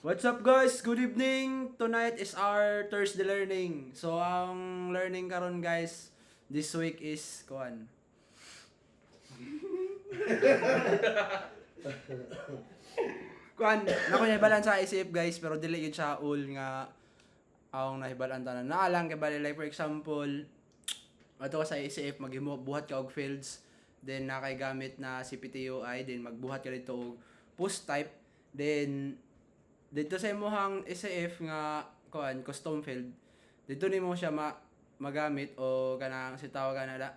What's up guys? Good evening. Tonight is our Thursday learning. So ang learning karon guys this week is kuan. Kuan, nako nahibalan sa isip guys pero dili gyud siya all nga akong nahibalan tanan. Naalang kay bali like for example, ato ka sa ICF magbuhat ka og fields, then nakay gamit na CPTUI, then magbuhat ka dito og post type, then dito sa imong ICF nga kuan custom field, dito nimo siya magamit o kanang si tawagan na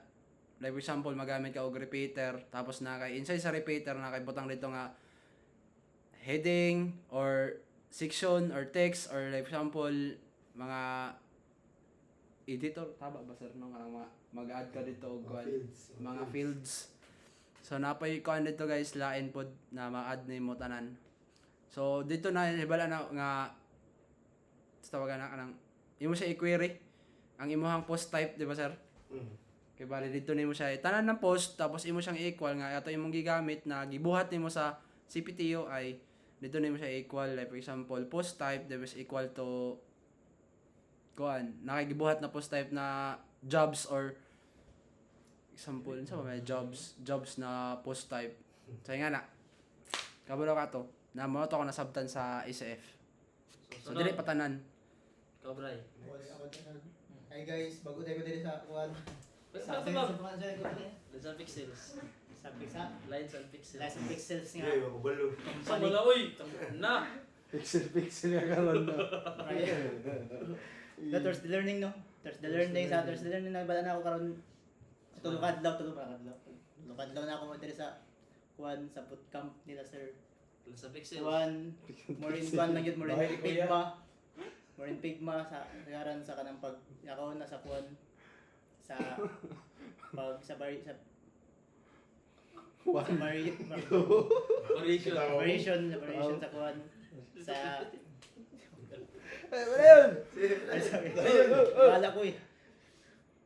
like for example magamit ka og repeater, tapos na kay inside sa repeater na kay butang dito nga heading or section or text or like for example mga editor tama ba sir no nga mag-add ka dito og kuan mga fields. So napay kuan dito guys lain pod na ma-add nimo tanan. So dito na hibala na nga tawagan na kanang imo siya i-query ang imong post type, di ba sir? Kay bali dito nimo siya tanan ng post tapos imo siyang equal nga ato imong gigamit na gibuhat nimo sa CPTUI, dito nimo siya equal like for example post type is equal to kuan nakigibuhat na post type na jobs or example sa mga jobs na post type. So nga na kabalo ka to na mo to ko nasabtan sa ICF. So dili patanan. Kabray. Hi guys, bago tayo dito sa kuwan. Sa pixels. Sa pizza. Lines and pixels. Less pixels nga. Hey, makabalo. Sa wala, uy! Na! Pixel nga karon na. The Thursday learning no. Thursday learning sa Thursday learning nagbala na ako karon. Tulukad lang na ako mo dito sa kuwan sa bootcamp nila sir. Sa pixels. Kuwan, more in kuwan lang yun, more in Pigma. More in Pigma sa ngaran sa kanang pag ako na sa kuwan sa pag sa bari sa variation sa kuwan sa ay sorry. Wala ko eh.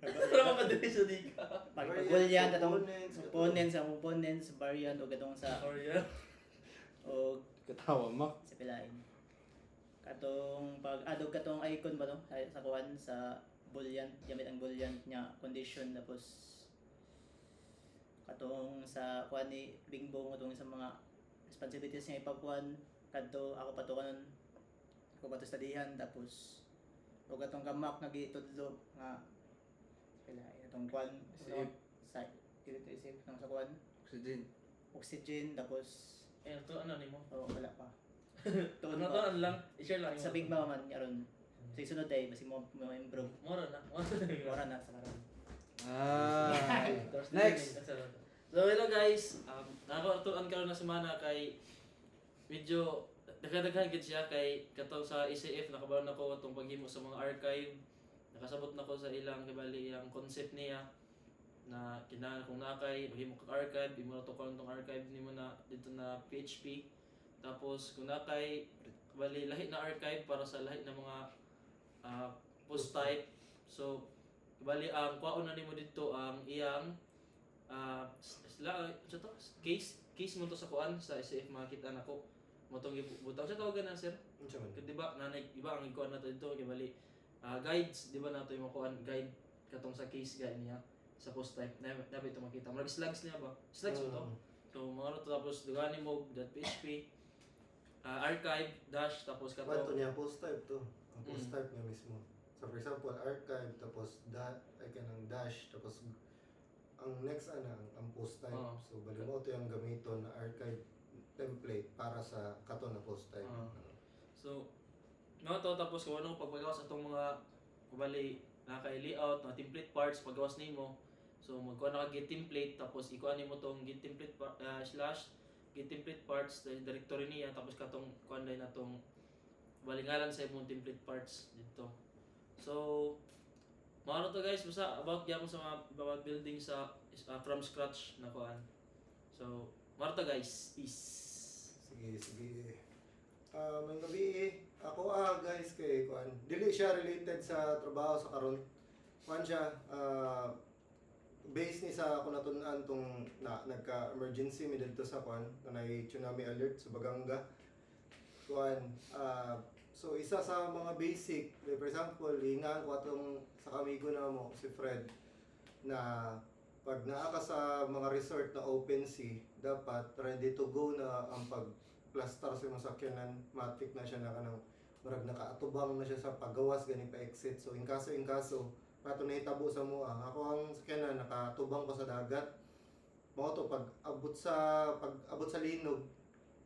Para makadali sa di ka. Pagpagulyan atong components, variant o gatong sa Or yan. o Katawa mo. sa pilain. Katong pag-adog katong icon ba to sa kuwan sa boolean, gamit ang boolean niya condition tapos katong sa kuwan ni Bingbong katong sa mga responsibilities niya ipagkuwan kadto ako pa to kanon ako pa to studyhan tapos o katong kamak nagitudlo nga pilain atong kuwan sa dito isip nang sa kuwan oxygen tapos Ito ano ni mo? wala pa. Tuon Ano pa. to lang? I-share lang. Sa Big Mama man aron. Sa sunod day basi mo improve. Mora na. Ora na sa karon. Next. So hello guys. Nakakatuan karon na semana kay medyo daghan gid siya kay katong sa ICF nakabaw na ko atong paghimo sa mga archive. Nakasabot na ko sa ilang kibali ang concept niya na kinahanglan kung nakay maghimo kang archive, imo na to karon tong archive nimo na dito na PHP. Tapos kung nakay bali lahi na archive para sa lahi na mga post type. So bali ang kuhaon na nimo dito ang iyang sila to case mo to sa kuan sa ICF makita nako mo tong butang sa tawagan na sir. Di ba nanay iba ang ikuan nato dito kay bali guides di ba nato yung kuan guide katong sa case guide niya sa post type na ito makita. Marami slugs niya ba? Slugs mo to. So mga to tapos duganin mo .php archive dash tapos kato. Ito niya post type to. Ang post type niya mismo. So for example, archive tapos ay kanang dash tapos ang next ang post type. So bali mo ito yung gamiton na archive template para sa kato na post type. So no to tapos kung ano pagpagawas atong mga bali naka-layout na template parts paggawas nimo. So magkuha na ka get template tapos ikuha nimo tong get template slash get template parts sa directory niya tapos katong kuan na natong balingalan sa imong template parts dito. So mao to guys basta about gyapon sa mga building sa from scratch na kuan. So mao to guys, peace. Sige. May gabi ako guys kay kuan. Dili siya related sa trabaho sa karon. Kuan siya base ni sa ako natun-an tong nagka-emergency mi dito sa kuan na tsunami alert sa Baganga. So isa sa mga basic, for example, hingaan ko atong sa kamigo na mo, si Fred, na pag naa ka sa mga resort na open sea, dapat ready to go na ang pag-plaster sa mga sakyanan, matik na siya na kanang marag nakaatubang na siya sa paggawas gani pa exit. So in kaso pato na hitabo sa mo ako ang sakyanan nakatubang ko sa dagat. Mao to pag abot sa linog,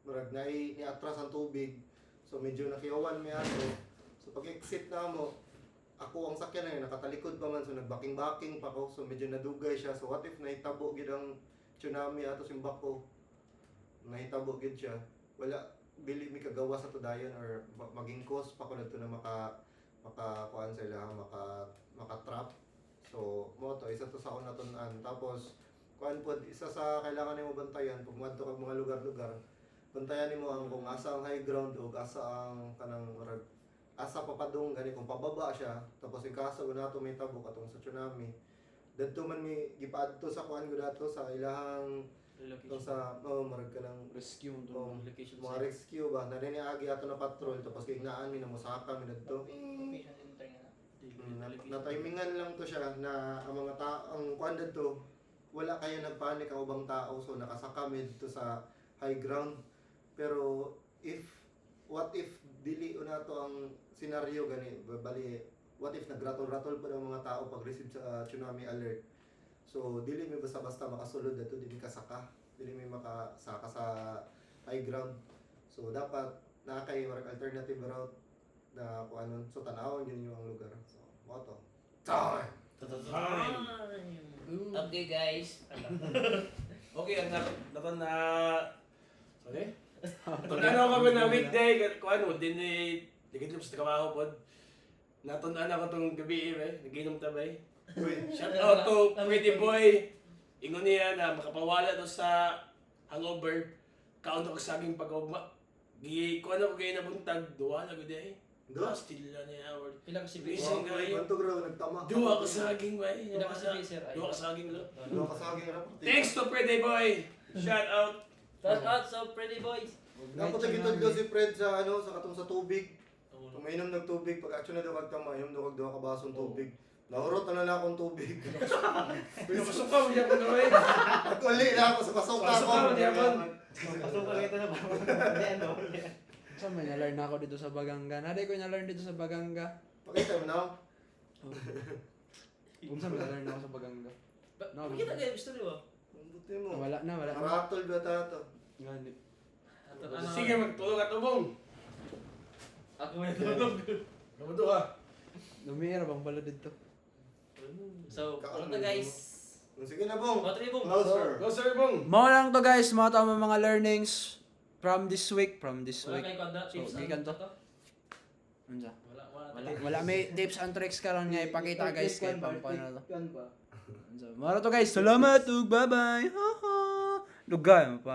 marag ni atras ang tubig. So medyo nakiyawan mi ato. So pag exit na mo, ako ang sakyan na nakatalikod pa man, so nagbaking-baking pa ko, so medyo nadugay siya. So what if nahitabo gid ang tsunami ato simbak ko, nahitabo gid siya, wala bili mi kagawas sa dayon or maging cause pa ko dito na kuan sila maka trap. So mo to isa to sa una tun-an. Tapos kuan pod isa sa kailangan nimo bantayan pag madto kag mga lugar-lugar, bantayan nimo ang kung asa ang high ground o asa ang kanang asa papadong gani kung pababa siya. Tapos in kaso na to may tabo katong sa tsunami, dadto man mi gipaadto sa kuan ko dato sa ilahang to sa marag ka ng Rescue Location mga rescue ba na rin agi ato na patrol. Tapos gignaan mi na mosaka mi dadto. Na-timingan lang to siya na ang mga ang kuan dadto wala kayo nagpanik ang ubang tao, so nakasaka mi dito sa high ground. Pero what if dili na to ang senaryo gani, bali what if nagratol-ratol pa ang mga tao pag receive sa tsunami alert. So dili mi basta-basta makasulod dato, dili mi makasaka sa high ground. So dapat na kay marag alternative route na kung ano, so tanawon yun yung lugar. So mo to. Time. Okay guys. Okay, ang naton na sorry. Ano kami na weekday, kuan mo din digit sa trabaho pod. Natun-an ako tong gabi naginom tabay. Shout out to Pretty Boy. Ingon niya na makapawala to sa hangover. Kaon ako sa saging pag-ugma. Kuan ako kay nabuntag, duwa na gud Still lang niya award. Pila ka si Busy Blazer? nga Kwanto graw nagtama. Duwa ka saging bay. Pila ka si Blazer? Duwa ka saging lo. Duwa ka saging ra. Thanks to Pretty Boy. Shout out. Shout out sa Pretty Boys. Dapat nagitod ko si Fred sa sa katong sa tubig. Tumainom ng tubig, pag action na daw kagtama, inom daw kag duha ka basong tubig. Nahurot na akong tubig. Pinapasukaw niya ko gawin. At uli na ako sa pasuka ko. Pasukaw niya ko. Pasok ito na ba? Hindi ano. So may na-learn ako dito sa Baganga. Naday ko na-learn dito sa Baganga. Pakita mo na. Kung saan may na-learn ako sa Baganga. Kita kayo gusto niyo ba? Buti mo. Wala na. Karatol ba tato? Ngani. Sige, magtulog at tubong. Ako may tulog. Kamuto ka. Lumira bang bala dito? So, ano to guys? Sige na bong. Mga tribong. Closer. Go sir, bong. Mao lang to guys, mga tama mga learnings from this week. Wala kayo kanda tips So, gikan to. to? Unsa? Wala. Wala may tips and tricks karon nga ipakita guys kay paano to. Kuan ba? Unsa? Mara to guys. Salamat ug bye-bye. Lugay pa.